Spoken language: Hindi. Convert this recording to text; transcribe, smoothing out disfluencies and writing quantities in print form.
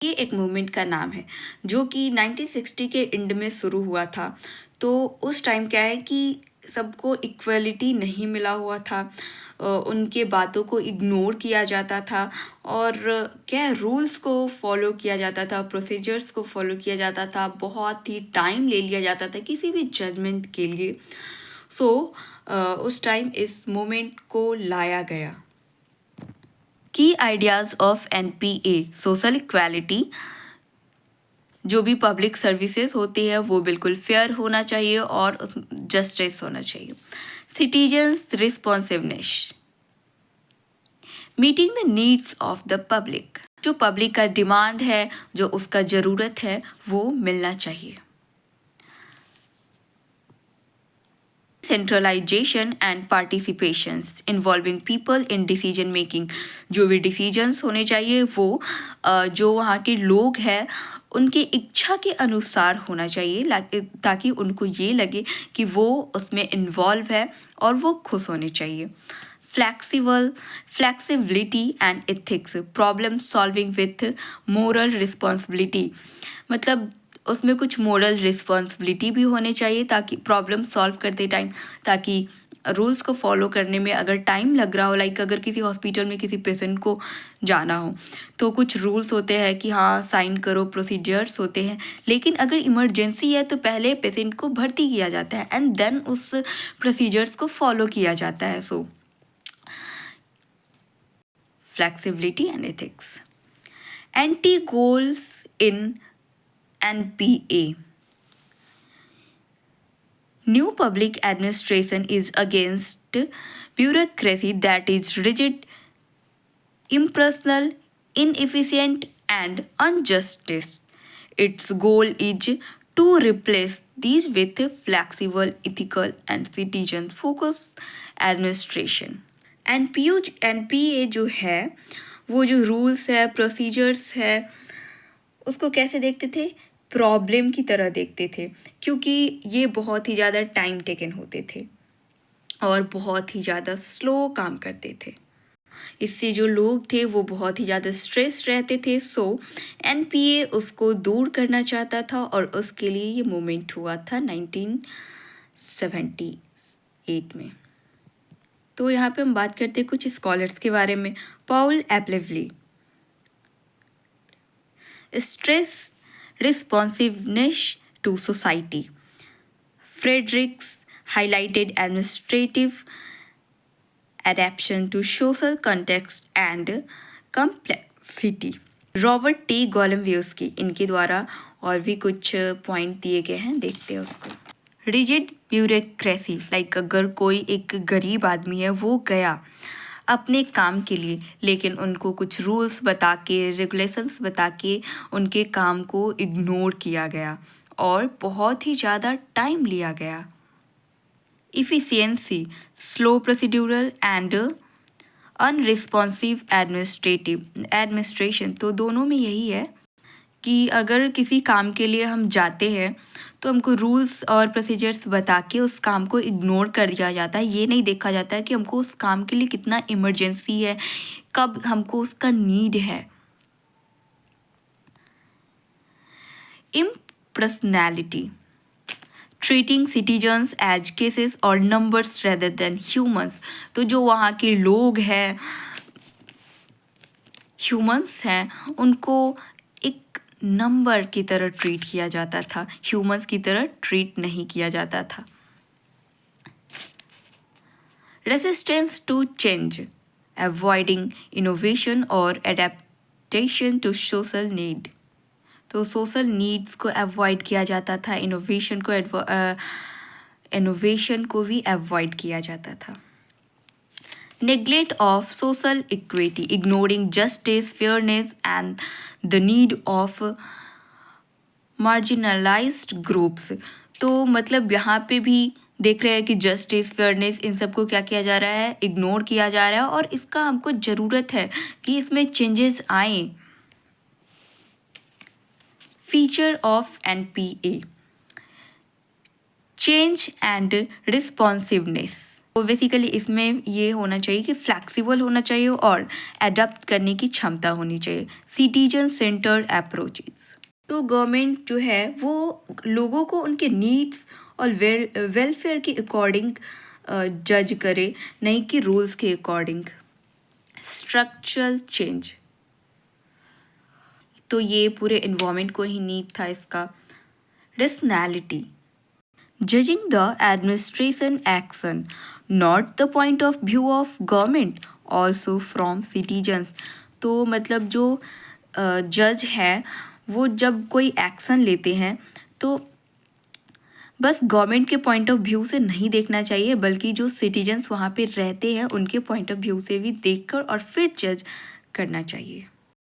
ये एक मूवमेंट का नाम है जो कि 1960 के एंड में शुरू हुआ था। तो उस टाइम क्या है कि सबको इक्वलिटी नहीं मिला हुआ था, उनके बातों को इग्नोर किया जाता था और क्या है, रूल्स को फॉलो किया जाता था, प्रोसीजर्स को फॉलो किया जाता था, बहुत ही टाइम ले लिया जाता था किसी भी जजमेंट के लिए। सो उस टाइम इस मूवमेंट को लाया गया। की ideas of NPA social equality, जो भी पब्लिक सर्विसेज होती है वो बिल्कुल फेयर होना चाहिए और जस्टिस होना चाहिए। Citizens responsiveness, meeting the needs of the public, जो पब्लिक का डिमांड है, जो उसका ज़रूरत है वो मिलना चाहिए। Centralisation and participations involving people in decision making, जो भी डिसीजंस होने चाहिए वो जो वहाँ के लोग हैं उनकी इच्छा के अनुसार होना चाहिए, ताकि उनको ये लगे कि वो उसमें इन्वॉल्व है और वो खुश होने चाहिए। Flexibility and ethics, problem solving with moral responsibility, मतलब उसमें कुछ मोरल रिस्पॉन्सिबिलिटी भी होनी चाहिए ताकि प्रॉब्लम सॉल्व करते टाइम, ताकि रूल्स को फॉलो करने में अगर टाइम लग रहा हो, लाइक अगर किसी हॉस्पिटल में किसी पेशेंट को जाना हो तो कुछ रूल्स होते हैं कि हाँ साइन करो, प्रोसीजर्स होते हैं, लेकिन अगर इमरजेंसी है तो पहले पेशेंट को भर्ती किया जाता है एंड देन उस प्रोसीजर्स को फॉलो किया जाता है। So flexibility and ethics. Anti goals in NPA. New public administration is against bureaucracy that is rigid, impersonal, inefficient, and unjust. Its goal is to replace these with flexible, ethical, and citizen-focused administration. NPA जो है वो जो रूल्स है, प्रोसीजर्स है, उसको कैसे देखते थे? प्रॉब्लम की तरह देखते थे, क्योंकि ये बहुत ही ज़्यादा टाइम टेकन होते थे और बहुत ही ज़्यादा स्लो काम करते थे। इससे जो लोग थे वो बहुत ही ज़्यादा स्ट्रेस रहते थे। सो एनपीए उसको दूर करना चाहता था और उसके लिए ये मूवमेंट हुआ था 1978 में। तो यहाँ पे हम बात करते हैं कुछ स्कॉलर्स के बारे में। Paul Appleby, stress responsiveness to society. Fredericks highlighted administrative adaptation to social context and complexity. Robert T Golembiewski, इनके द्वारा और भी कुछ पॉइंट दिए गए हैं, देखते हैं उसको। रिजिड ब्यूरोक्रेसी, लाइक अगर कोई एक गरीब आदमी है वो गया अपने काम के लिए, लेकिन उनको कुछ रूल्स बता के, रेगुलेशंस बता के उनके काम को इग्नोर किया गया और बहुत ही ज़्यादा टाइम लिया गया। Efficiency, slow procedural and unresponsive administration, तो दोनों में यही है कि अगर किसी काम के लिए हम जाते हैं तो हमको रूल्स और प्रोसीजर्स बता के उस काम को इग्नोर कर दिया जाता है। ये नहीं देखा जाता है कि हमको उस काम के लिए कितना इमरजेंसी है, कब हमको उसका नीड है। Impersonality, treating citizens as cases और नंबर्स रेदर देन ह्यूमंस, तो जो वहाँ के लोग हैं, ह्यूमंस हैं, उनको एक नंबर की तरह ट्रीट किया जाता था, ह्यूमंस की तरह ट्रीट नहीं किया जाता था। Resistance to change, avoiding innovation और एडेप्टेशन टू सोशल नीड, तो सोशल नीड्स को अवॉइड किया जाता था, इनोवेशन को भी अवॉइड किया जाता था। Neglect of social equity, ignoring justice, fairness, and the need of marginalized groups, तो मतलब यहाँ पे भी देख रहे हैं कि जस्टिस, फेयरनेस, इन सबको क्या किया जा रहा है? इग्नोर किया जा रहा है और इसका हमको ज़रूरत है कि इसमें चेंजेस आए। Feature of NPA, change and responsiveness, तो बेसिकली इसमें ये होना चाहिए कि फ्लैक्सिबल होना चाहिए और एडप्ट करने की क्षमता होनी चाहिए। सिटीजन सेंटर्ड अप्रोचेस, तो गवर्नमेंट जो है वो लोगों को उनके नीड्स और वेलफेयर के अकॉर्डिंग जज करे, नहीं कि रूल्स के अकॉर्डिंग। स्ट्रक्चरल चेंज, तो ये पूरे इन्वायरमेंट को ही नीड था इसका। Rationality, judging the administration action not the point of view of government also from citizens, तो मतलब जो जज है वो जब कोई एक्शन लेते हैं तो बस गवर्नमेंट के पॉइंट ऑफ व्यू से नहीं देखना चाहिए, बल्कि जो सिटीजन्स वहाँ पे रहते हैं उनके पॉइंट ऑफ व्यू से भी देखकर और फिर जज करना चाहिए।